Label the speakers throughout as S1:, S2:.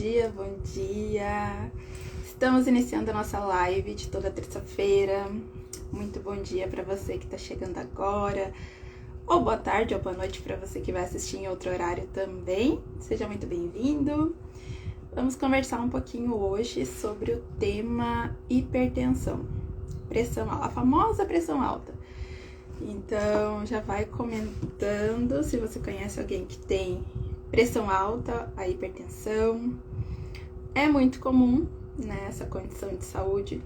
S1: dia, bom dia! Estamos iniciando a nossa live de toda terça-feira. Muito bom dia para você que está chegando agora, ou boa tarde ou boa noite para você que vai assistir em outro horário também. Seja muito bem-vindo! Vamos conversar um pouquinho hoje sobre o tema hipertensão, pressão alta, a famosa pressão alta. Então, já vai comentando se você conhece alguém que tem pressão alta, a hipertensão. É muito comum, né, essa condição de saúde,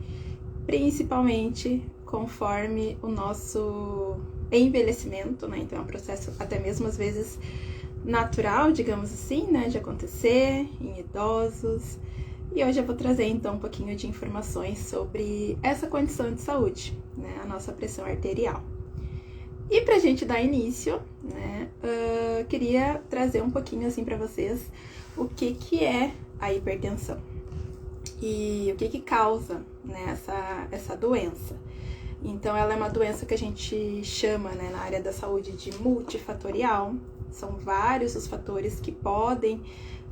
S1: principalmente conforme o nosso envelhecimento, né? Então, é um processo até mesmo às vezes natural, digamos assim, né, de acontecer em idosos. E hoje eu vou trazer então um pouquinho de informações sobre essa condição de saúde, né, a nossa pressão arterial. E pra gente dar início, né, queria trazer um pouquinho assim pra vocês o que é a hipertensão e o que causa, né, essa doença. Então, ela é uma doença que a gente chama, né, na área da saúde de multifatorial. São vários os fatores que podem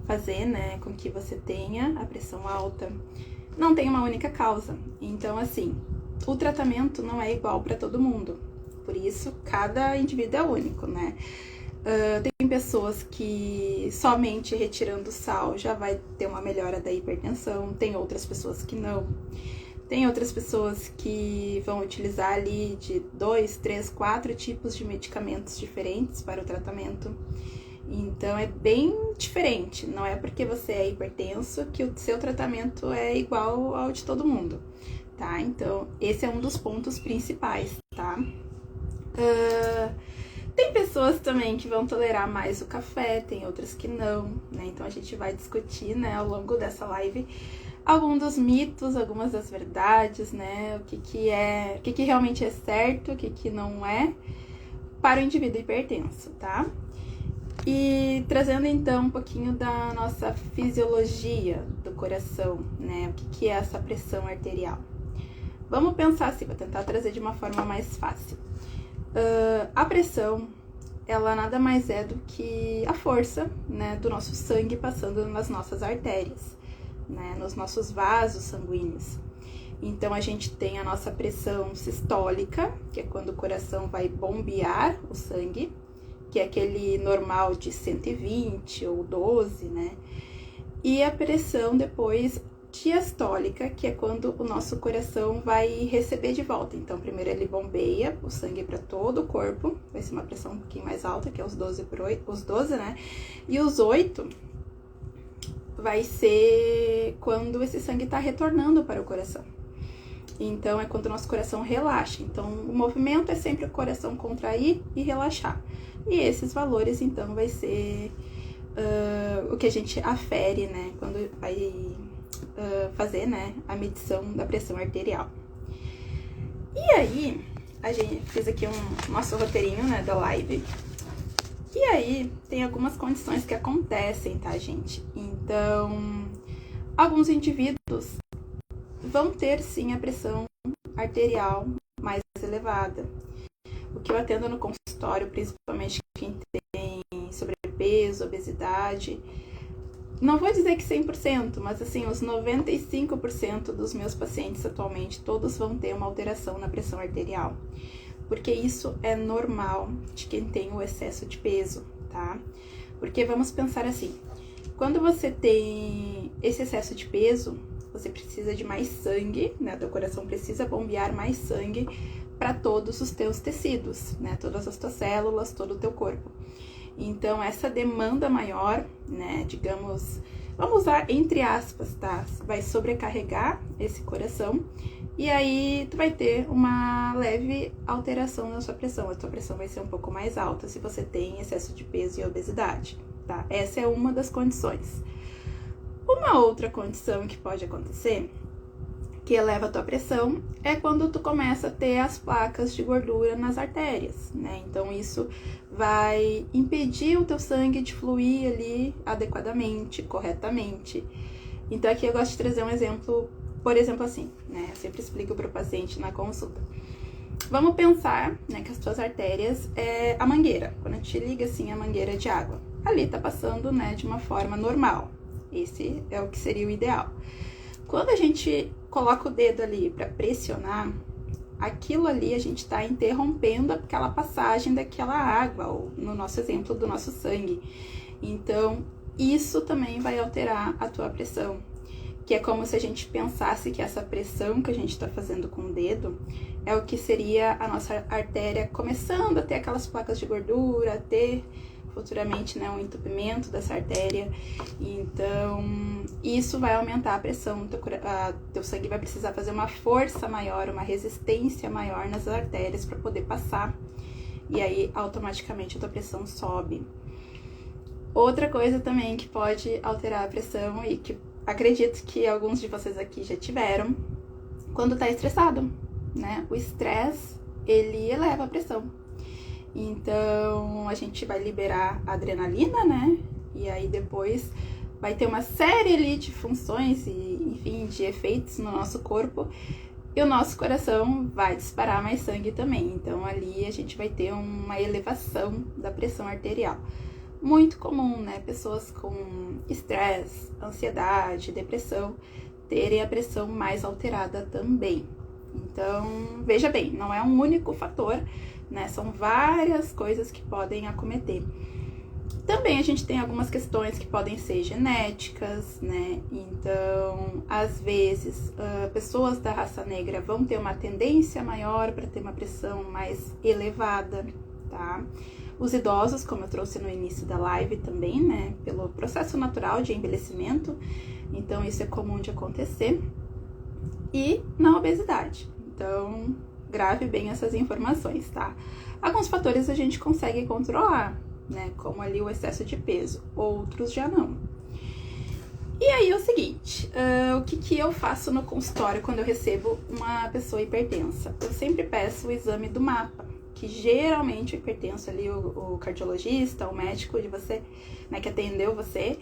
S1: fazer, né, com que você tenha a pressão alta. Não tem uma única causa. Então, assim, o tratamento não é igual para todo mundo. Por isso, cada indivíduo é único, né? Tem pessoas que somente retirando sal já vai ter uma melhora da hipertensão. Tem outras pessoas que não. Tem outras pessoas que vão utilizar ali de 2, 3, 4 tipos de medicamentos diferentes para o tratamento. Então, é bem diferente. Não é porque você é hipertenso que o seu tratamento é igual ao de todo mundo, tá? Então, esse é um dos pontos principais, tá? Tem pessoas também que vão tolerar mais o café, tem outras que não, né? Então, a gente vai discutir, né, ao longo dessa live alguns dos mitos, algumas das verdades, né? O que realmente é certo, o que não é para o indivíduo hipertenso, tá? E trazendo então um pouquinho da nossa fisiologia do coração, né? O que é essa pressão arterial? Vamos pensar assim, vou tentar trazer de uma forma mais fácil. A pressão, ela nada mais é do que a força, né, do nosso sangue passando nas nossas artérias, né, nos nossos vasos sanguíneos. Então, a gente tem a nossa pressão sistólica, que é quando o coração vai bombear o sangue, que é aquele normal de 120 ou 12, né? E a pressão depois diastólica, que é quando o nosso coração vai receber de volta. Então, primeiro ele bombeia o sangue para todo o corpo, vai ser uma pressão um pouquinho mais alta, que é os 12, né? E os 8 vai ser quando esse sangue está retornando para o coração. Então, é quando o nosso coração relaxa. Então, o movimento é sempre o coração contrair e relaxar. E esses valores, então, vai ser o que a gente afere, né, quando vai fazer, né, a medição da pressão arterial. E aí, a gente fez aqui nosso roteirinho, né, da live. E aí, tem algumas condições que acontecem, tá, gente? Então, alguns indivíduos vão ter, sim, a pressão arterial mais elevada. O que eu atendo no consultório, principalmente quem tem sobrepeso, obesidade, não vou dizer que 100%, mas assim, os 95% dos meus pacientes atualmente, todos vão ter uma alteração na pressão arterial. Porque isso é normal de quem tem o excesso de peso, tá? Porque vamos pensar assim, quando você tem esse excesso de peso, você precisa de mais sangue, né? Teu coração precisa bombear mais sangue para todos os teus tecidos, né? Todas as tuas células, todo o teu corpo. Então, essa demanda maior, né? Digamos, vamos usar entre aspas, tá? Vai sobrecarregar esse coração e aí tu vai ter uma leve alteração na sua pressão. A tua pressão vai ser um pouco mais alta se você tem excesso de peso e obesidade, tá? Essa é uma das condições. Uma outra condição que pode acontecer, que eleva a tua pressão, é quando tu começa a ter as placas de gordura nas artérias, né? Então, isso vai impedir o teu sangue de fluir ali adequadamente, corretamente. Então, aqui eu gosto de trazer um exemplo, por exemplo, assim, né? Eu sempre explico para o paciente na consulta. Vamos pensar, né, que as tuas artérias é a mangueira. Quando a gente liga, assim, a mangueira de água, ali tá passando, né, de uma forma normal. Esse é o que seria o ideal. Quando a gente coloca o dedo ali para pressionar, aquilo ali a gente está interrompendo aquela passagem daquela água, ou no nosso exemplo, do nosso sangue. Então, isso também vai alterar a tua pressão, que é como se a gente pensasse que essa pressão que a gente está fazendo com o dedo é o que seria a nossa artéria começando a ter aquelas placas de gordura, a ter futuramente, né, um entupimento dessa artéria. Então, isso vai aumentar a pressão, teu sangue vai precisar fazer uma força maior, uma resistência maior nas artérias para poder passar, e aí automaticamente a tua pressão sobe. Outra coisa também que pode alterar a pressão, e que acredito que alguns de vocês aqui já tiveram, quando tá estressado, né? O estresse, ele eleva a pressão. Então, a gente vai liberar a adrenalina, né? E aí depois vai ter uma série ali de funções e, enfim, de efeitos no nosso corpo. E o nosso coração vai disparar mais sangue também. Então, ali a gente vai ter uma elevação da pressão arterial. Muito comum, né? Pessoas com estresse, ansiedade, depressão, terem a pressão mais alterada também. Então, veja bem, não é um único fator, né? São várias coisas que podem acometer. Também a gente tem algumas questões que podem ser genéticas, né? Então, às vezes, pessoas da raça negra vão ter uma tendência maior para ter uma pressão mais elevada, tá? Os idosos, como eu trouxe no início da live também, né? Pelo processo natural de envelhecimento. Então, isso é comum de acontecer. E na obesidade. Então, grave bem essas informações, tá? Alguns fatores a gente consegue controlar, né? Como ali o excesso de peso. Outros já não. E aí é o seguinte, o que eu faço no consultório quando eu recebo uma pessoa hipertensa? Eu sempre peço o exame do mapa, que geralmente o hipertenso ali, o cardiologista, o médico de você, né, que atendeu você,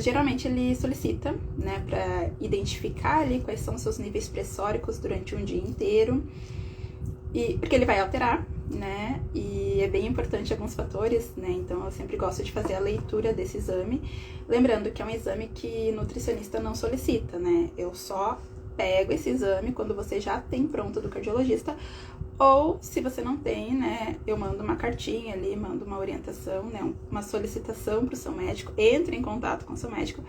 S1: geralmente ele solicita, né, para identificar ali quais são os seus níveis pressóricos durante um dia inteiro, porque ele vai alterar, né, e é bem importante alguns fatores, né, então eu sempre gosto de fazer a leitura desse exame, lembrando que é um exame que nutricionista não solicita, né, eu só pego esse exame quando você já tem pronto do cardiologista, ou se você não tem, né, eu mando uma cartinha ali, mando uma orientação, né, uma solicitação para o seu médico, entre em contato com o seu médico,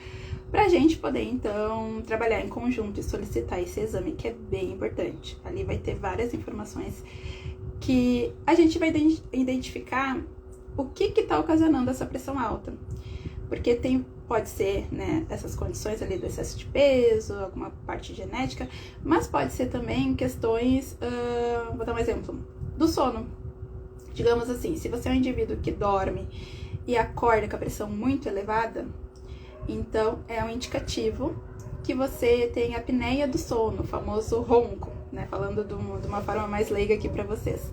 S1: pra gente poder, então, trabalhar em conjunto e solicitar esse exame, que é bem importante. Ali vai ter várias informações que a gente vai identificar o que tá ocasionando essa pressão alta. Porque pode ser, né, essas condições ali do excesso de peso, alguma parte genética, mas pode ser também questões, vou dar um exemplo, do sono. Digamos assim, se você é um indivíduo que dorme e acorda com a pressão muito elevada, então é um indicativo que você tem apneia do sono, o famoso ronco, né, falando de uma forma mais leiga aqui para vocês.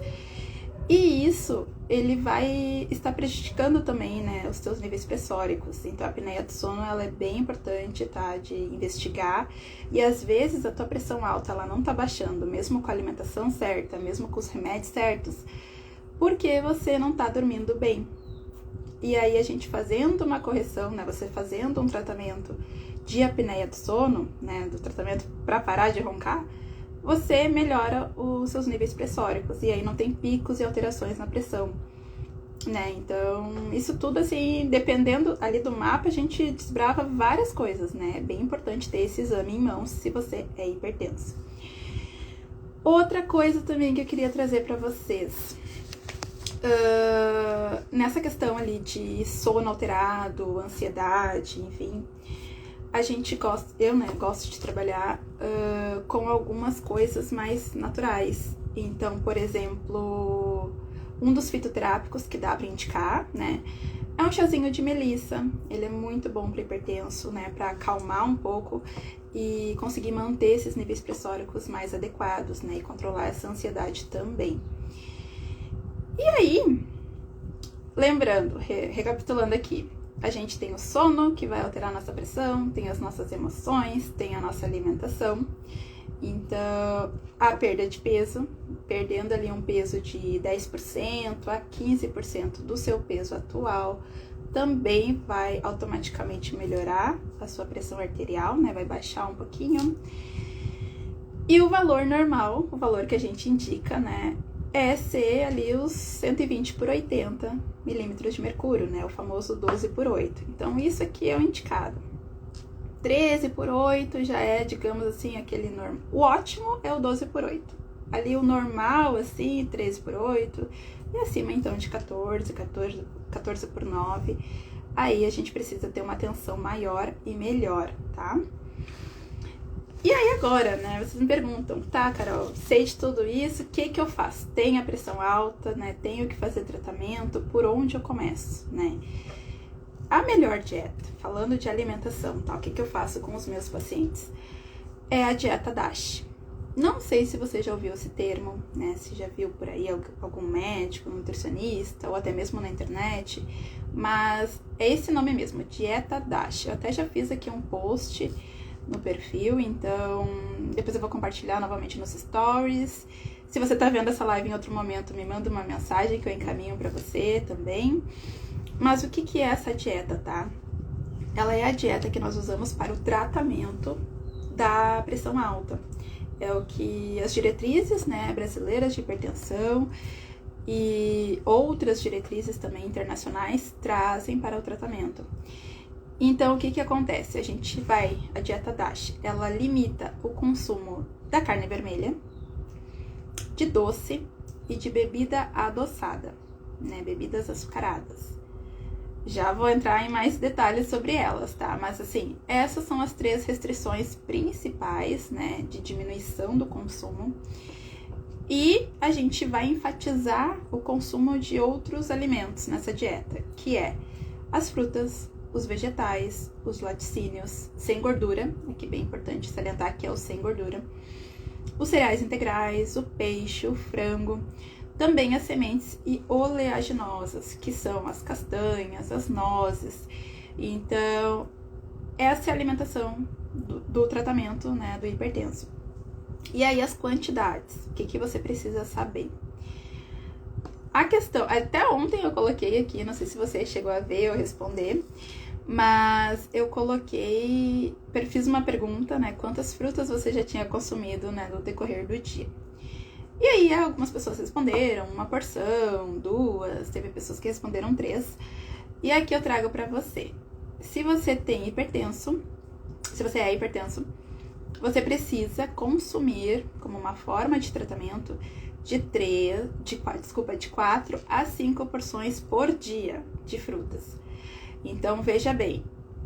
S1: E isso, ele vai estar prejudicando também, né, os seus níveis pressóricos. Então, a apneia do sono, ela é bem importante, tá, de investigar. E, às vezes, a tua pressão alta, ela não tá baixando, mesmo com a alimentação certa, mesmo com os remédios certos, porque você não tá dormindo bem. E aí, a gente fazendo uma correção, né, você fazendo um tratamento de apneia do sono, né, do tratamento para parar de roncar, você melhora os seus níveis pressóricos, e aí não tem picos e alterações na pressão, né? Então, isso tudo, assim, dependendo ali do mapa, a gente desbrava várias coisas, né? É bem importante ter esse exame em mãos se você é hipertenso. Outra coisa também que eu queria trazer para vocês, nessa questão ali de sono alterado, ansiedade, enfim, a gente gosta, gosto de trabalhar com algumas coisas mais naturais. Então, por exemplo, um dos fitoterápicos que dá para indicar, né, é um chazinho de melissa. Ele é muito bom para hipertenso, né, para acalmar um pouco e conseguir manter esses níveis pressóricos mais adequados, né, e controlar essa ansiedade também. E aí, lembrando, recapitulando aqui, a gente tem o sono, que vai alterar a nossa pressão, tem as nossas emoções, tem a nossa alimentação. Então, a perda de peso, perdendo ali um peso de 10% a 15% do seu peso atual, também vai automaticamente melhorar a sua pressão arterial, né? Vai baixar um pouquinho. E o valor normal, o valor que a gente indica, né? É ser ali os 120 por 80 milímetros de mercúrio, né? O famoso 12 por 8. Então, isso aqui é o indicado. 13 por 8 já é, digamos assim, aquele normal. O ótimo é o 12 por 8. Ali o normal, assim, 13 por 8. E acima, então, de 14 por 9. Aí a gente precisa ter uma atenção maior e melhor, tá? E aí agora, né, vocês me perguntam, tá, Carol, sei de tudo isso, o que que eu faço? Tenho a pressão alta, né, tenho que fazer tratamento, por onde eu começo, né? A melhor dieta, falando de alimentação, tá, o que que eu faço com os meus pacientes? É a dieta DASH. Não sei se você já ouviu esse termo, né, se já viu por aí algum médico, nutricionista, ou até mesmo na internet, mas é esse nome mesmo, dieta DASH. Eu até já fiz aqui um post no perfil, então depois eu vou compartilhar novamente nos stories. Se você tá vendo essa live em outro momento, me manda uma mensagem que eu encaminho pra você também. Mas o que que é essa dieta, tá? Ela é a dieta que nós usamos para o tratamento da pressão alta. É o que as diretrizes, né, brasileiras de hipertensão e outras diretrizes também internacionais trazem para o tratamento. Então, o que que acontece? A dieta DASH, ela limita o consumo da carne vermelha, de doce e de bebida adoçada, né? Bebidas açucaradas. Já vou entrar em mais detalhes sobre elas, tá? Mas, assim, essas são as 3 restrições principais, né? De diminuição do consumo. E a gente vai enfatizar o consumo de outros alimentos nessa dieta, que é as frutas, os vegetais, os laticínios sem gordura, aqui bem importante salientar que é o sem gordura, os cereais integrais, o peixe, o frango, também as sementes e oleaginosas, que são as castanhas, as nozes. Então, essa é a alimentação do tratamento, né, do hipertenso. E aí as quantidades, o que que você precisa saber? A questão, até ontem eu coloquei aqui, não sei se você chegou a ver ou responder, mas eu fiz uma pergunta, né, quantas frutas você já tinha consumido, né, no decorrer do dia. E aí algumas pessoas responderam 1 porção, 2, teve pessoas que responderam 3. E aqui eu trago pra você. Se você é hipertenso, você precisa consumir, como uma forma de tratamento, de 4 a 5 porções por dia de frutas. Então, veja bem,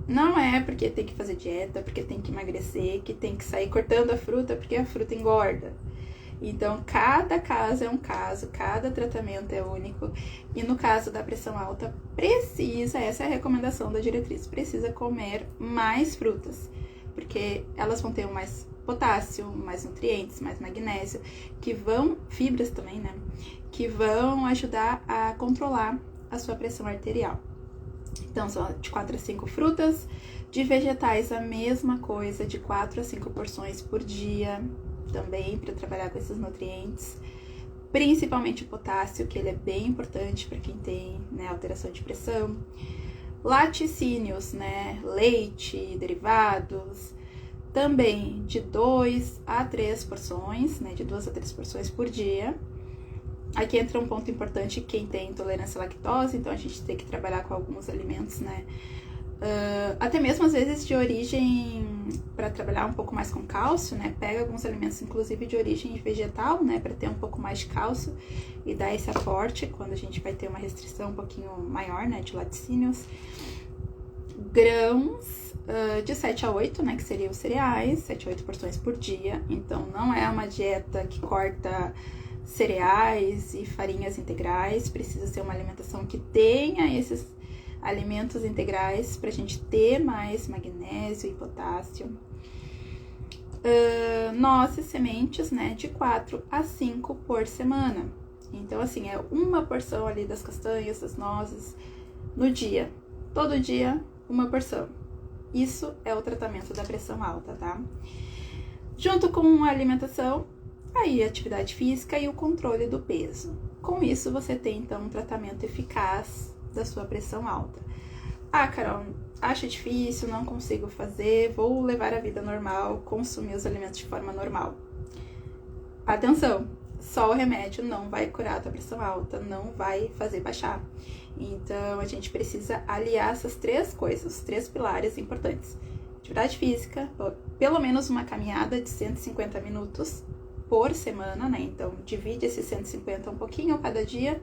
S1: não é porque tem que fazer dieta, porque tem que emagrecer, que tem que sair cortando a fruta, porque a fruta engorda. Então, cada caso é um caso, cada tratamento é único. E no caso da pressão alta, essa é a recomendação da diretriz, precisa comer mais frutas, porque elas vão ter mais potássio, mais nutrientes, mais magnésio, fibras também, né? Que vão ajudar a controlar a sua pressão arterial. Então, são de 4 a 5 frutas, de vegetais a mesma coisa, de 4 a 5 porções por dia, também para trabalhar com esses nutrientes, principalmente o potássio, que ele é bem importante para quem tem, né, alteração de pressão. Laticínios, né, leite, derivados, também de 2 a 3 porções, né, de 2 a 3 porções por dia. Aqui entra um ponto importante, quem tem intolerância à lactose, então a gente tem que trabalhar com alguns alimentos, né, até mesmo às vezes de origem, para trabalhar um pouco mais com cálcio, né, pega alguns alimentos inclusive de origem vegetal, né, para ter um pouco mais de cálcio e dar esse aporte quando a gente vai ter uma restrição um pouquinho maior, né, de laticínios. Grãos, de 7 a 8, né, que seriam os cereais, 7 a 8 porções por dia, então não é uma dieta que corta cereais e farinhas integrais, precisa ser uma alimentação que tenha esses alimentos integrais pra gente ter mais magnésio e potássio. Nozes, sementes, né, de 4 a 5 por semana. Então, assim, é 1 porção ali das castanhas, das nozes no dia. Todo dia, 1 porção. Isso é o tratamento da pressão alta, tá? Junto com a alimentação, aí a atividade física e o controle do peso. Com isso, você tem, então, um tratamento eficaz da sua pressão alta. Ah, Carol, acho difícil, não consigo fazer, vou levar a vida normal, consumir os alimentos de forma normal. Atenção, só o remédio não vai curar a tua pressão alta, não vai fazer baixar. Então, a gente precisa aliar essas 3 coisas, os 3 pilares importantes. Atividade física, pelo menos uma caminhada de 150 minutos por semana, né? Então, divide esses 150 um pouquinho cada dia.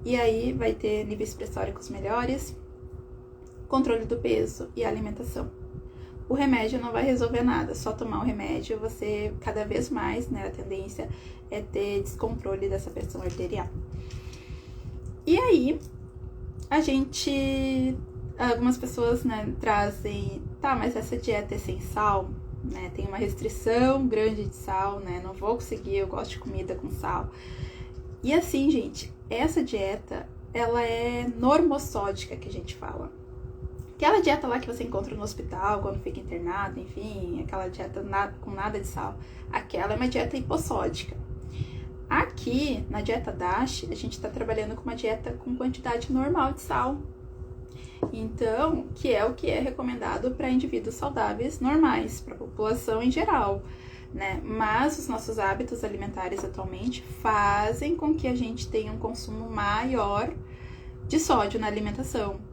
S1: E aí, vai ter níveis pressóricos melhores, controle do peso e alimentação. O remédio não vai resolver nada, só tomar o remédio, você cada vez mais, né, a tendência é ter descontrole dessa pressão arterial. E aí, algumas pessoas, né, trazem, tá, mas essa dieta é sem sal, né, tem uma restrição grande de sal, né, não vou conseguir, eu gosto de comida com sal. E assim, gente, essa dieta, ela é normossódica, que a gente fala. Aquela dieta lá que você encontra no hospital, quando fica internado, enfim, aquela dieta com nada de sal, aquela é uma dieta hipossódica. Aqui, na dieta DASH, a gente está trabalhando com uma dieta com quantidade normal de sal. Então, que é o que é recomendado para indivíduos saudáveis normais, para a população em geral, né? Mas os nossos hábitos alimentares atualmente fazem com que a gente tenha um consumo maior de sódio na alimentação.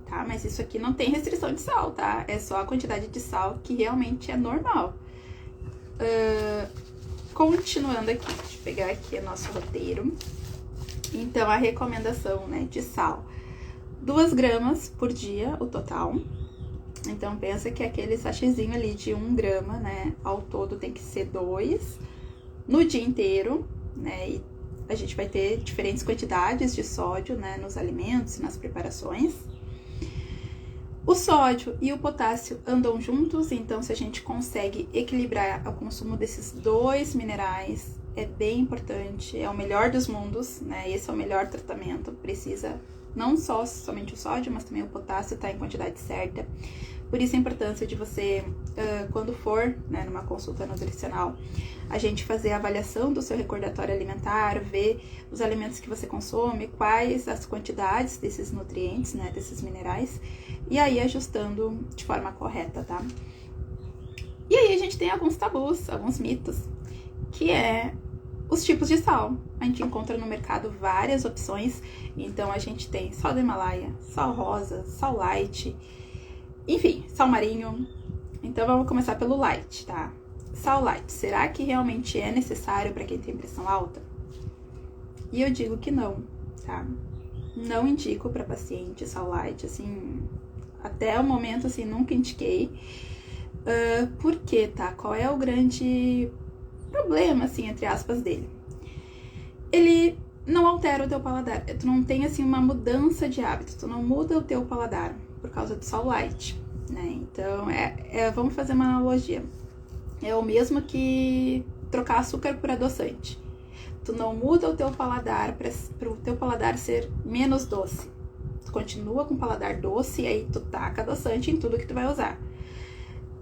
S1: Tá? Mas isso aqui não tem restrição de sal, tá? É só a quantidade de sal que realmente é normal. Continuando aqui, deixa eu pegar aqui o nosso roteiro. Então, a recomendação, né, de sal. 2 gramas por dia, o total. Então, pensa que aquele sachêzinho ali de 1 grama, né, ao todo tem que ser 2 no dia inteiro, né? E a gente vai ter diferentes quantidades de sódio, né, nos alimentos e nas preparações. O sódio e o potássio andam juntos, então se a gente consegue equilibrar o consumo desses 2 minerais, é bem importante, é o melhor dos mundos, né? Esse é o melhor tratamento, precisa não só somente o sódio, mas também o potássio estar em quantidade certa. Por isso a importância de você, quando for, né, numa consulta nutricional, a gente fazer a avaliação do seu recordatório alimentar, ver os alimentos que você consome, quais as quantidades desses nutrientes, né, desses minerais, e aí ajustando de forma correta, tá? E aí a gente tem alguns tabus, alguns mitos, que é os tipos de sal. A gente encontra no mercado várias opções, então a gente tem sal do Himalaia, sal rosa, sal light, enfim, sal marinho. Então vamos começar pelo light, tá? Sal light, será que realmente é necessário para quem tem pressão alta? E eu digo que não, tá? Não indico para paciente sal light, assim, até o momento, assim, nunca indiquei. Por quê, tá? Qual é o grande problema, assim, entre aspas, dele? Ele não altera o teu paladar, tu não tem, assim, uma mudança de hábito, tu não muda o teu paladar por causa do sal light, né? Então, vamos fazer uma analogia. É o mesmo que trocar açúcar por adoçante. Tu não muda o teu paladar para o teu paladar ser menos doce. Tu continua com o paladar doce e aí tu taca adoçante em tudo que tu vai usar.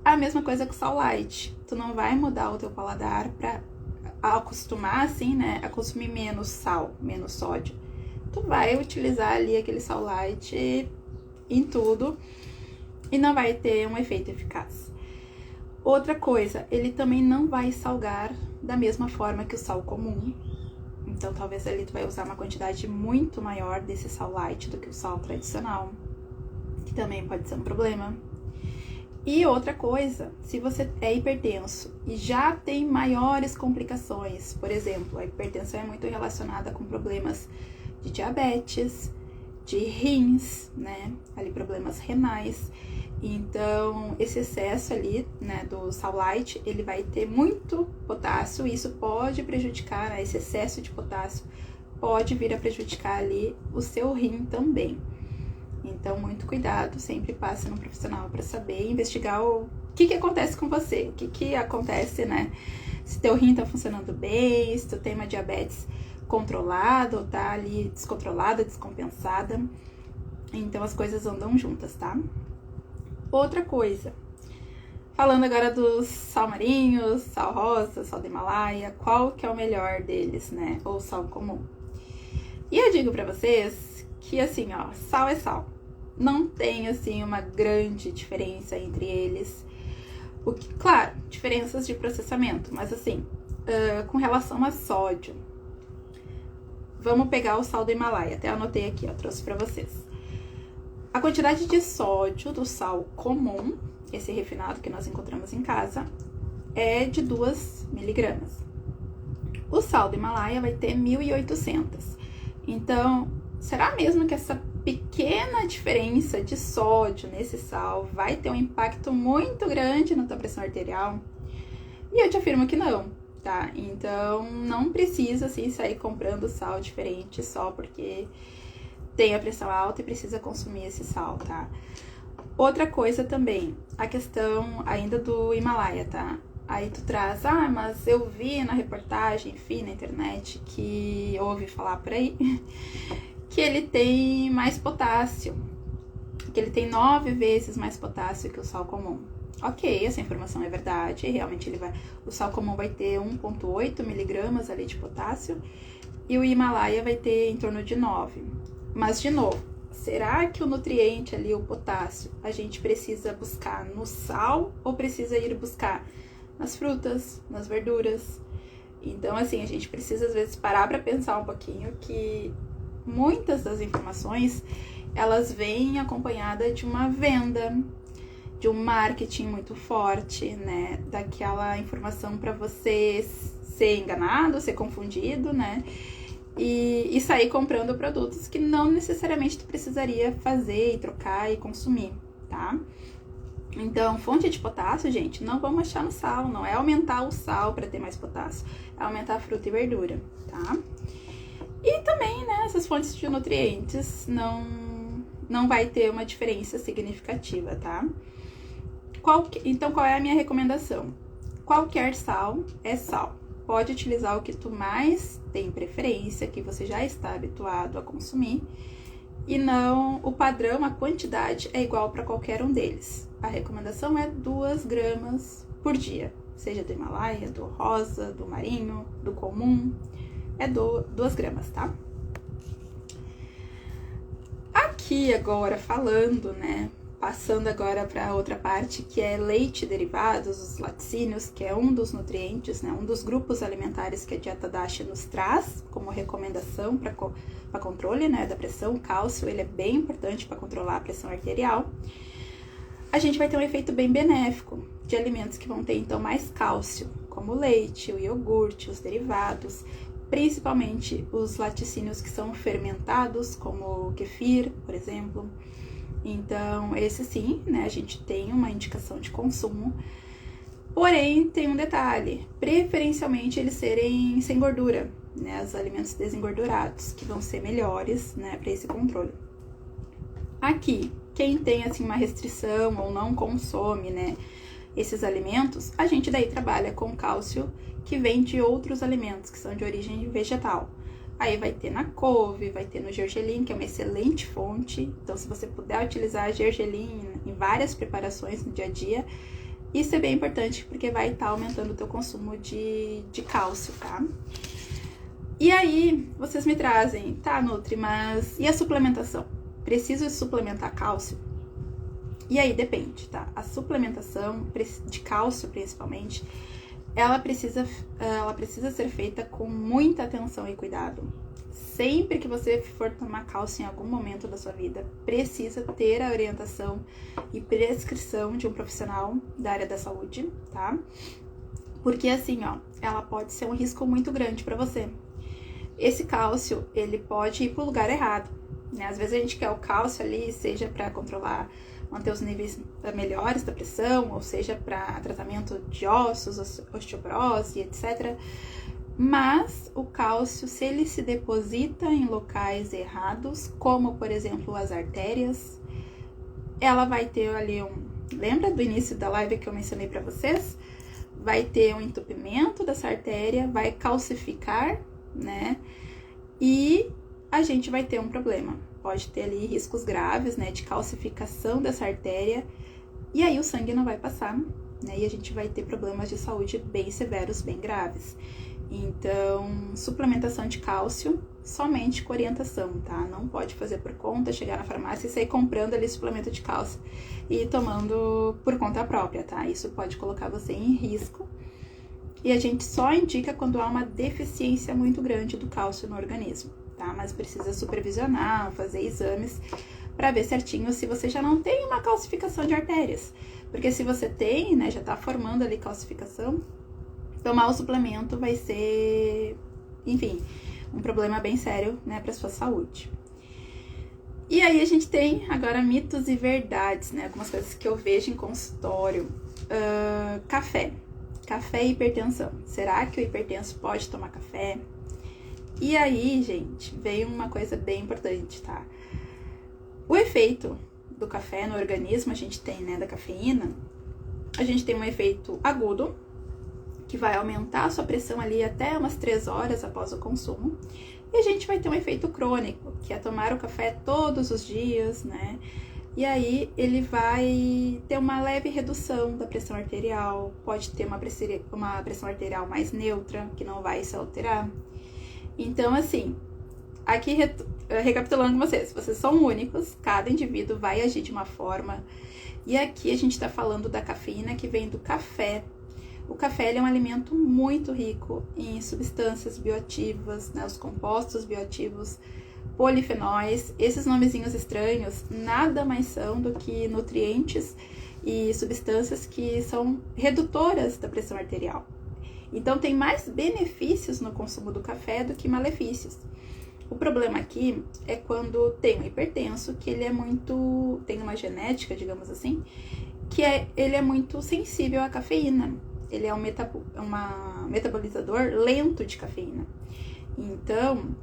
S1: A mesma coisa com sal light. Tu não vai mudar o teu paladar para acostumar, assim, né, a consumir menos sal, menos sódio. Tu vai utilizar ali aquele sal light em tudo e não vai ter um efeito eficaz. Outra coisa, ele também não vai salgar da mesma forma que o sal comum. Então, talvez ali tu vai usar uma quantidade muito maior desse sal light do que o sal tradicional, que também pode ser um problema. E outra coisa, se você é hipertenso e já tem maiores complicações, por exemplo, a hipertensão é muito relacionada com problemas de diabetes, de rins, né, ali problemas renais. Então, esse excesso ali, né, do sal light, ele vai ter muito potássio e isso pode prejudicar, né, esse excesso de potássio pode vir a prejudicar ali o seu rim também. Então, muito cuidado, sempre passe no profissional para saber investigar o que acontece com você, o que acontece, né, se teu rim tá funcionando bem, se tu tem uma diabetes controlada ou tá ali descontrolada, descompensada. Então, as coisas andam juntas, tá? Outra coisa, falando agora dos sal marinhos, sal rosa, sal do Himalaia, qual que é o melhor deles, né? Ou sal comum. E eu digo pra vocês que assim, ó, sal é sal. não tem, assim, uma grande diferença entre eles. Claro, diferenças de processamento, mas assim, com relação a sódio, vamos pegar o sal do Himalaia, até anotei aqui, ó, trouxe pra vocês. A quantidade de sódio do sal comum, esse refinado que nós encontramos em casa, é de 2 miligramas. O sal do Himalaia vai ter 1.800. Então, será mesmo que essa pequena diferença de sódio nesse sal vai ter um impacto muito grande na tua pressão arterial? E eu te afirmo que não, tá? Então, não precisa, assim, sair comprando sal diferente só porque tem a pressão alta e precisa consumir esse sal, tá? Outra coisa também, a questão ainda do Himalaia, tá? Aí tu traz, mas eu vi na reportagem, enfim, na internet, que ouvi falar por aí, que ele tem mais potássio, que ele tem 9 vezes mais potássio que o sal comum. Ok, essa informação é verdade, realmente o sal comum vai ter 1,8 miligramas ali de potássio e o Himalaia vai ter em torno de 9. Mas, de novo, será que o nutriente ali, o potássio, a gente precisa buscar no sal ou precisa ir buscar nas frutas, nas verduras? Então, assim, a gente precisa, às vezes, parar para pensar um pouquinho que muitas das informações, elas vêm acompanhadas de uma venda, de um marketing muito forte, né? Daquela informação para você ser enganado, ser confundido, né? E sair comprando produtos que não necessariamente tu precisaria fazer e trocar e consumir, tá? Então, fonte de potássio, gente, não vamos achar no sal, não é aumentar o sal para ter mais potássio, é aumentar a fruta e verdura, tá? E também, né, essas fontes de nutrientes não vai ter uma diferença significativa, tá? Então, qual é a minha recomendação? Qualquer sal é sal. Pode utilizar o que tu mais tem preferência, que você já está habituado a consumir. E não, o padrão, a quantidade é igual para qualquer um deles. A recomendação é 2 gramas por dia, seja do Himalaia, do rosa, do marinho, do comum, é 2 gramas, tá? Aqui agora falando, né, passando agora para outra parte, que é leite e derivados, os laticínios, que é um dos nutrientes, né, um dos grupos alimentares que a dieta DASH nos traz como recomendação para controle, né, da pressão. O cálcio, ele é bem importante para controlar a pressão arterial. A gente vai ter um efeito bem benéfico de alimentos que vão ter, então, mais cálcio, como o leite, o iogurte, os derivados, principalmente os laticínios que são fermentados, como o kefir, por exemplo. Então, esse sim, né, a gente tem uma indicação de consumo, porém, tem um detalhe, preferencialmente eles serem sem gordura, né, os alimentos desengordurados, que vão ser melhores, né, para esse controle. Aqui, quem tem, assim, uma restrição ou não consome, né, esses alimentos, a gente daí trabalha com cálcio que vem de outros alimentos, que são de origem vegetal. Aí vai ter na couve, vai ter no gergelim, que é uma excelente fonte. Então, se você puder utilizar gergelim em várias preparações no dia a dia, isso é bem importante porque vai estar aumentando o teu consumo de cálcio, tá? E aí, vocês me trazem, tá, Nutri, mas e a suplementação? Preciso suplementar cálcio? E aí, depende, tá? A suplementação de cálcio, principalmente, ela precisa ser feita com muita atenção e cuidado. Sempre que você for tomar cálcio em algum momento da sua vida, precisa ter a orientação e prescrição de um profissional da área da saúde, tá? Porque assim, ó, ela pode ser um risco muito grande para você. Esse cálcio, ele pode ir pro lugar errado, né? Às vezes a gente quer o cálcio ali, seja para controlar, manter os níveis melhores da pressão, ou seja, para tratamento de ossos, osteoporose, etc. Mas o cálcio, se ele se deposita em locais errados, como, por exemplo, as artérias, ela vai ter ali Lembra do início da live que eu mencionei para vocês? Vai ter um entupimento dessa artéria, vai calcificar, né? E a gente vai ter um problema. Pode ter ali riscos graves, né, de calcificação dessa artéria, e aí o sangue não vai passar, né, e a gente vai ter problemas de saúde bem severos, bem graves. Então, suplementação de cálcio, somente com orientação, tá? Não pode fazer por conta, chegar na farmácia e sair comprando ali suplemento de cálcio e tomando por conta própria, tá? Isso pode colocar você em risco. E a gente só indica quando há uma deficiência muito grande do cálcio no organismo, tá? Mas precisa supervisionar, fazer exames para ver certinho se você já não tem uma calcificação de artérias. Porque se você tem, né, já tá formando ali calcificação, tomar o suplemento vai ser, enfim, um problema bem sério, né, para sua saúde. E aí a gente tem agora mitos e verdades, né, algumas coisas que eu vejo em consultório. Café e hipertensão. Será que o hipertenso pode tomar café? E aí, gente, veio uma coisa bem importante, tá? O efeito do café no organismo, a gente tem, né, da cafeína, a gente tem um efeito agudo, que vai aumentar a sua pressão ali até umas 3 horas após o consumo. E a gente vai ter um efeito crônico, que é tomar o café todos os dias, né? E aí ele vai ter uma leve redução da pressão arterial, pode ter uma pressão arterial mais neutra, que não vai se alterar. Então, assim, aqui recapitulando com vocês são únicos, cada indivíduo vai agir de uma forma. E aqui a gente tá falando da cafeína que vem do café. O café ele é um alimento muito rico em substâncias bioativas, né, os compostos bioativos, polifenóis. Esses nomezinhos estranhos nada mais são do que nutrientes e substâncias que são redutoras da pressão arterial. Então tem mais benefícios no consumo do café do que malefícios. O problema aqui é quando tem um hipertenso, que ele é muito, tem uma genética, digamos assim, ele é muito sensível à cafeína. Ele é um metabolizador lento de cafeína. Então,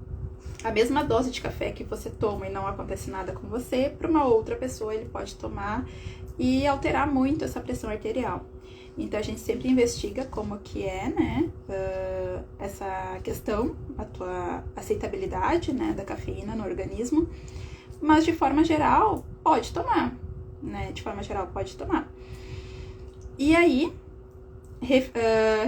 S1: a mesma dose de café que você toma e não acontece nada com você, para uma outra pessoa ele pode tomar e alterar muito essa pressão arterial. Então, a gente sempre investiga como que é, né, essa questão, a tua aceitabilidade, né, da cafeína no organismo. Mas, de forma geral, pode tomar, né, E aí,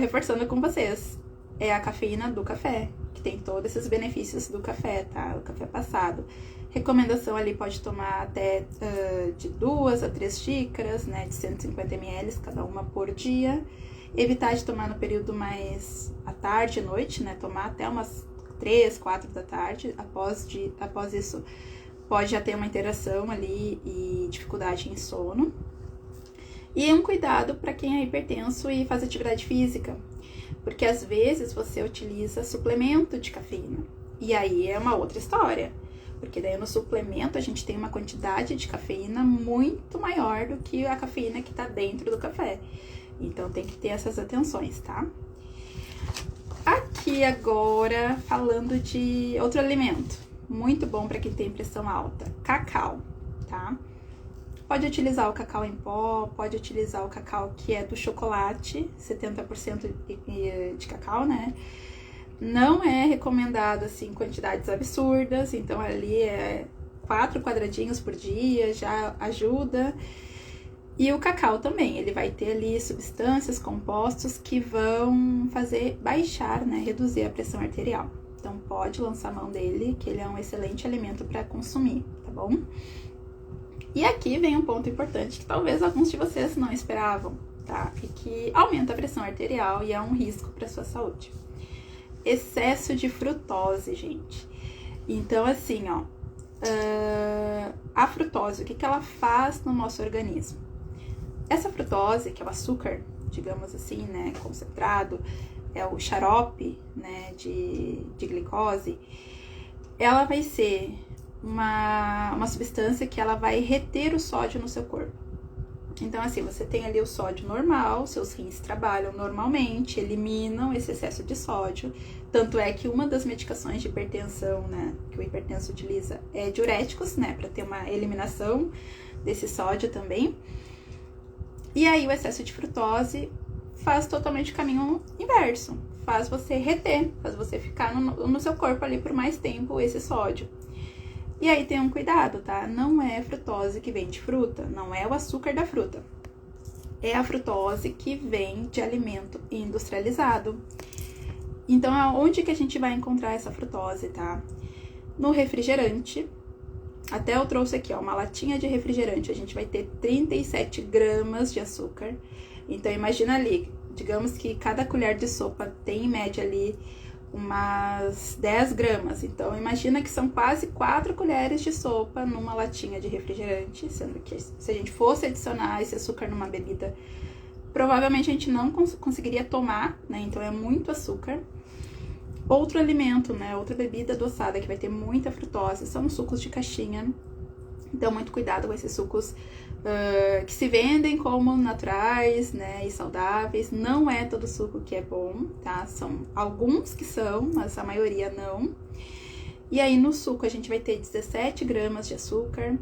S1: reforçando com vocês, é a cafeína do café, que tem todos esses benefícios do café, tá? O café passado. Recomendação ali pode tomar até de 2 a 3 xícaras, né? De 150 ml cada uma por dia. Evitar de tomar no período mais à tarde e noite, né? Tomar até umas 3, 4 da tarde. Após isso, pode já ter uma interação ali e dificuldade em sono. E um cuidado para quem é hipertenso e faz atividade física, porque às vezes você utiliza suplemento de cafeína, e aí é uma outra história, porque daí no suplemento a gente tem uma quantidade de cafeína muito maior do que a cafeína que está dentro do café, então tem que ter essas atenções, tá? Aqui agora falando de outro alimento, muito bom para quem tem pressão alta, cacau, tá? Pode utilizar o cacau em pó, pode utilizar o cacau que é do chocolate, 70% de cacau, né? Não é recomendado, assim, quantidades absurdas, então ali é 4 quadradinhos por dia, já ajuda. E o cacau também, ele vai ter ali substâncias, compostos que vão fazer baixar, né? Reduzir a pressão arterial. Então pode lançar mão dele, que ele é um excelente alimento para consumir, tá bom? E aqui vem um ponto importante que talvez alguns de vocês não esperavam, tá? E que aumenta a pressão arterial e é um risco para sua saúde. Excesso de frutose, gente. Então, assim, ó, a frutose, o que ela faz no nosso organismo? Essa frutose, que é o açúcar, digamos assim, né, concentrado, é o xarope, né, de glicose, ela vai ser uma substância que ela vai reter o sódio no seu corpo. Então, assim, você tem ali o sódio normal, seus rins trabalham normalmente, eliminam esse excesso de sódio. Tanto é que uma das medicações de hipertensão, né, que o hipertenso utiliza é diuréticos, né, para ter uma eliminação desse sódio também. E aí, o excesso de frutose faz totalmente o caminho inverso. Faz você reter, faz você ficar no seu corpo ali por mais tempo esse sódio. E aí tem um cuidado, tá? Não é frutose que vem de fruta, não é o açúcar da fruta. É a frutose que vem de alimento industrializado. Então, aonde que a gente vai encontrar essa frutose, tá? No refrigerante. Até eu trouxe aqui, ó, uma latinha de refrigerante. A gente vai ter 37 gramas de açúcar. Então, imagina ali, digamos que cada colher de sopa tem em média ali umas 10 gramas. Então, imagina que são quase 4 colheres de sopa numa latinha de refrigerante. Sendo que se a gente fosse adicionar esse açúcar numa bebida, provavelmente a gente não conseguiria tomar, né? Então, é muito açúcar. Outro alimento, né? Outra bebida adoçada que vai ter muita frutose são os sucos de caixinha. Então, muito cuidado com esses sucos que se vendem como naturais, né? E saudáveis. Não é todo suco que é bom, tá? São alguns que são, mas a maioria não. E aí, no suco, a gente vai ter 17 gramas de açúcar.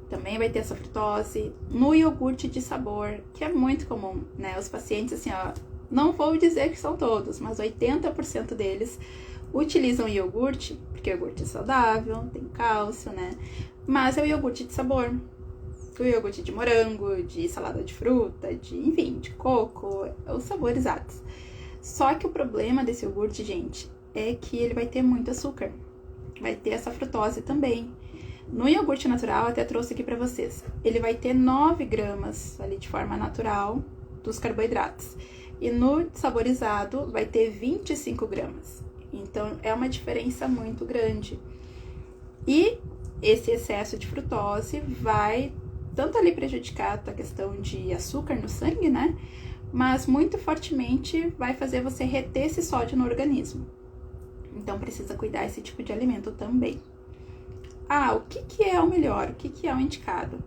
S1: Também vai ter essa frutose. No iogurte de sabor, que é muito comum, né? Os pacientes, assim, ó... Não vou dizer que são todos, mas 80% deles utilizam iogurte, porque o iogurte é saudável, tem cálcio, né? Mas é o iogurte de sabor. O iogurte de morango, de salada de fruta, enfim, de coco, os saborizados. Só que o problema desse iogurte, gente, é que ele vai ter muito açúcar. Vai ter essa frutose também. No iogurte natural, até trouxe aqui pra vocês, ele vai ter 9 gramas ali de forma natural dos carboidratos. E no saborizado vai ter 25 gramas. Então, é uma diferença muito grande. E esse excesso de frutose vai tanto ali prejudicar a questão de açúcar no sangue, né? Mas muito fortemente vai fazer você reter esse sódio no organismo. Então, precisa cuidar esse tipo de alimento também. O que é o melhor? O que é o indicado?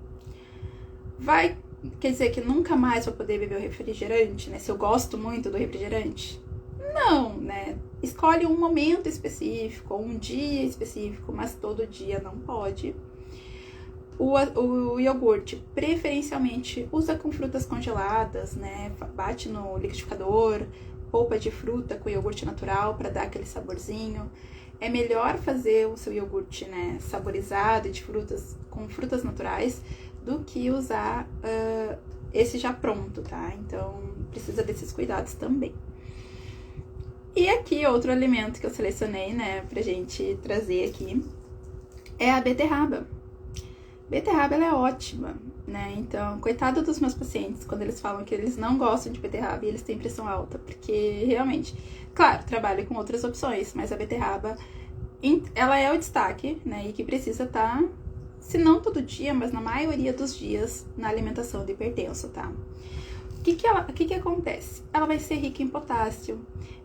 S1: Quer dizer que nunca mais vou poder beber o refrigerante, né? Se eu gosto muito do refrigerante? Não, né? Escolhe um momento específico, ou um dia específico, mas todo dia não pode. O iogurte, preferencialmente, usa com frutas congeladas, né? Bate no liquidificador, polpa de fruta com iogurte natural para dar aquele saborzinho. É melhor fazer o seu iogurte, né, saborizado de frutas, com frutas naturais, do que usar esse já pronto, tá? Então, precisa desses cuidados também. E aqui, outro alimento que eu selecionei, né, pra gente trazer aqui, é a beterraba. Beterraba, ela é ótima, né? Então, coitado dos meus pacientes, quando eles falam que eles não gostam de beterraba e eles têm pressão alta, porque realmente, claro, trabalho com outras opções, mas a beterraba, ela é o destaque, né? E que precisa estar, se não todo dia, mas na maioria dos dias, na alimentação do hipertenso, tá? O que acontece? Ela vai ser rica em potássio,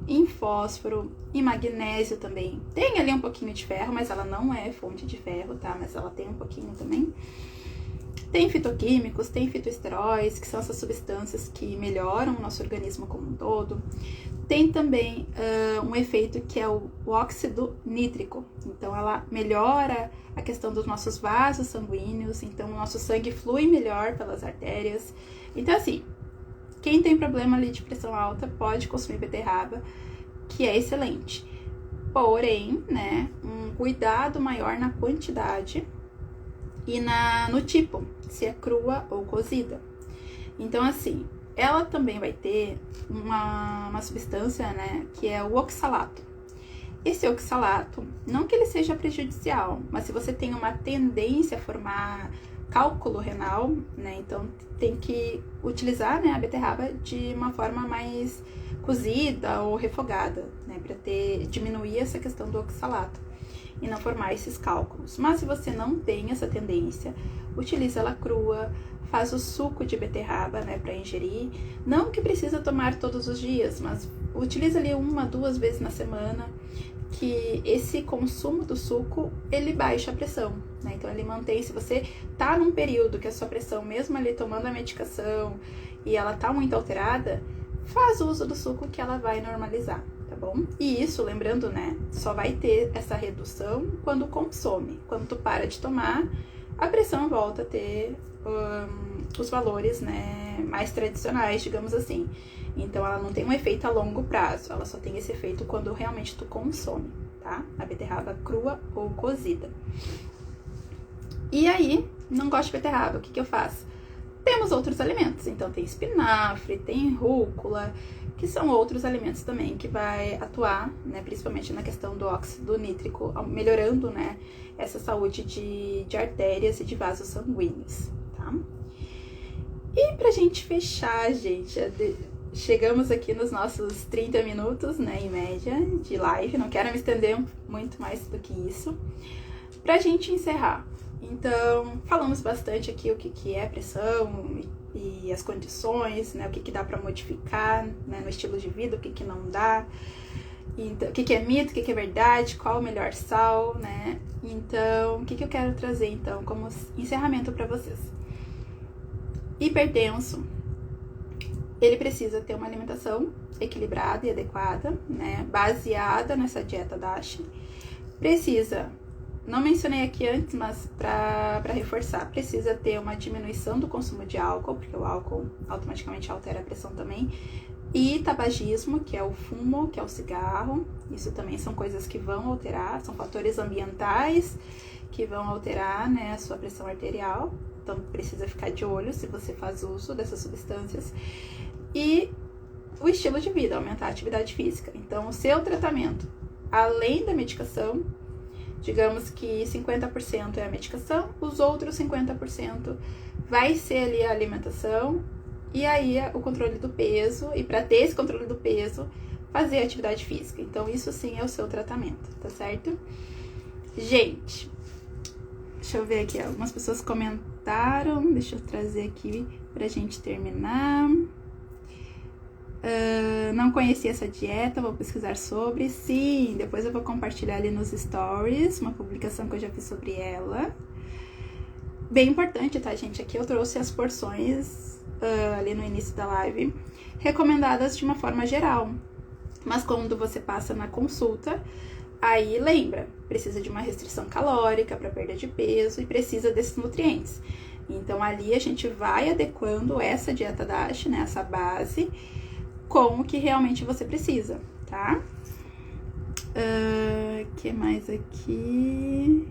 S1: em fósforo, em magnésio também. Tem ali um pouquinho de ferro, mas ela não é fonte de ferro, tá? Mas ela tem um pouquinho também. Tem fitoquímicos, tem fitoesteróis, que são essas substâncias que melhoram o nosso organismo como um todo. Tem também um efeito que é o óxido nítrico. Então, ela melhora a questão dos nossos vasos sanguíneos. Então, o nosso sangue flui melhor pelas artérias. Então, assim, quem tem problema ali de pressão alta pode consumir beterraba, que é excelente. Porém, né, um cuidado maior na quantidade e no tipo, se é crua ou cozida. Então, assim, ela também vai ter uma substância, né, que é o oxalato. Esse oxalato, não que ele seja prejudicial, mas se você tem uma tendência a formar cálculo renal, né, então tem que utilizar, né, a beterraba de uma forma mais cozida ou refogada, né, para diminuir essa questão do oxalato e não formar esses cálculos. Mas se você não tem essa tendência, utiliza ela crua, faz o suco de beterraba, né, para ingerir. Não que precisa tomar todos os dias, mas utiliza ali 1, 2 vezes na semana, que esse consumo do suco, ele baixa a pressão, né? Então, ele mantém, se você tá num período que a sua pressão, mesmo ali tomando a medicação, e ela tá muito alterada, faz uso do suco que ela vai normalizar, tá bom? E isso, lembrando, né, só vai ter essa redução quando consome. Quando tu para de tomar, a pressão volta a ter os valores, né, mais tradicionais, digamos assim. Então, ela não tem um efeito a longo prazo, ela só tem esse efeito quando realmente tu consome, tá? A beterraba crua ou cozida. E aí, não gosto de beterraba, o que eu faço? Temos outros alimentos, então tem espinafre, tem rúcula, que são outros alimentos também que vai atuar, né, principalmente na questão do óxido nítrico, melhorando, né, essa saúde de artérias e de vasos sanguíneos, tá? E pra gente fechar, gente, chegamos aqui nos nossos 30 minutos, né, em média, de live, não quero me estender muito mais do que isso. Pra gente encerrar, então, falamos bastante aqui o que é pressão e as condições, né? O que dá para modificar, né, no estilo de vida, o que não dá. Então, o que é mito, o que é verdade, qual o melhor sal, né? Então, o que eu quero trazer, então, como encerramento para vocês? Hipertenso, ele precisa ter uma alimentação equilibrada e adequada, né? Baseada nessa dieta DASH. Precisa... Não mencionei aqui antes, mas para reforçar, precisa ter uma diminuição do consumo de álcool, porque o álcool automaticamente altera a pressão também. E tabagismo, que é o fumo, que é o cigarro. Isso também são coisas que vão alterar, são fatores ambientais que vão alterar, né, a sua pressão arterial. Então, precisa ficar de olho se você faz uso dessas substâncias. E o estilo de vida, aumentar a atividade física. Então, o seu tratamento, além da medicação, digamos que 50% é a medicação, os outros 50% vai ser ali a alimentação e aí o controle do peso. E para ter esse controle do peso, fazer atividade física. Então, isso sim é o seu tratamento, tá certo? Gente, deixa eu ver aqui, algumas pessoas comentaram, deixa eu trazer aqui pra gente terminar. Não conhecia essa dieta, vou pesquisar sobre. Sim, depois eu vou compartilhar ali nos stories uma publicação que eu já fiz sobre ela. Bem importante, tá, gente? Aqui eu trouxe as porções ali no início da live, recomendadas de uma forma geral. Mas quando você passa na consulta, aí lembra, precisa de uma restrição calórica para perda de peso e precisa desses nutrientes. Então ali a gente vai adequando essa dieta DASH, né, essa base, com o que realmente você precisa, tá? Que mais aqui?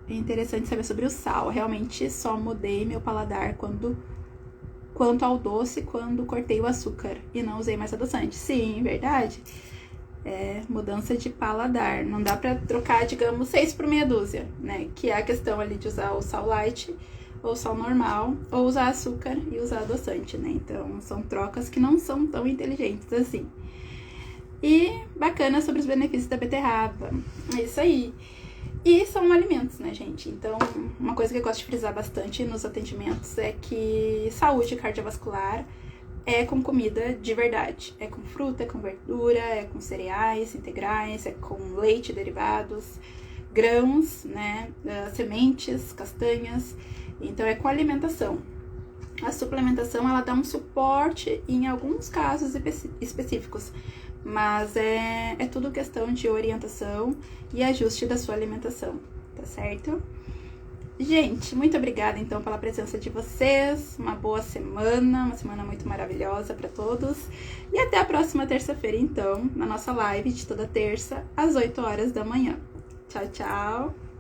S1: É interessante saber sobre o sal. Realmente só mudei meu paladar quanto ao doce quando cortei o açúcar e não usei mais adoçante. Sim, verdade. É mudança de paladar. Não dá pra trocar, digamos, 6 por meia dúzia, né? Que é a questão ali de usar o sal light ou sal normal, ou usar açúcar e usar adoçante, né? Então, são trocas que não são tão inteligentes assim. E bacana sobre os benefícios da beterraba. É isso aí. E são alimentos, né, gente? Então, uma coisa que eu gosto de frisar bastante nos atendimentos é que saúde cardiovascular é com comida de verdade. É com fruta, é com verdura, é com cereais integrais, é com leite, derivados, grãos, né, sementes, castanhas. Então, é com alimentação. A suplementação, ela dá um suporte em alguns casos específicos, mas é tudo questão de orientação e ajuste da sua alimentação, tá certo? Gente, muito obrigada, então, pela presença de vocês. Uma boa semana, uma semana muito maravilhosa para todos. E até a próxima terça-feira, então, na nossa live de toda terça, às 8 horas da manhã. Tchau, tchau!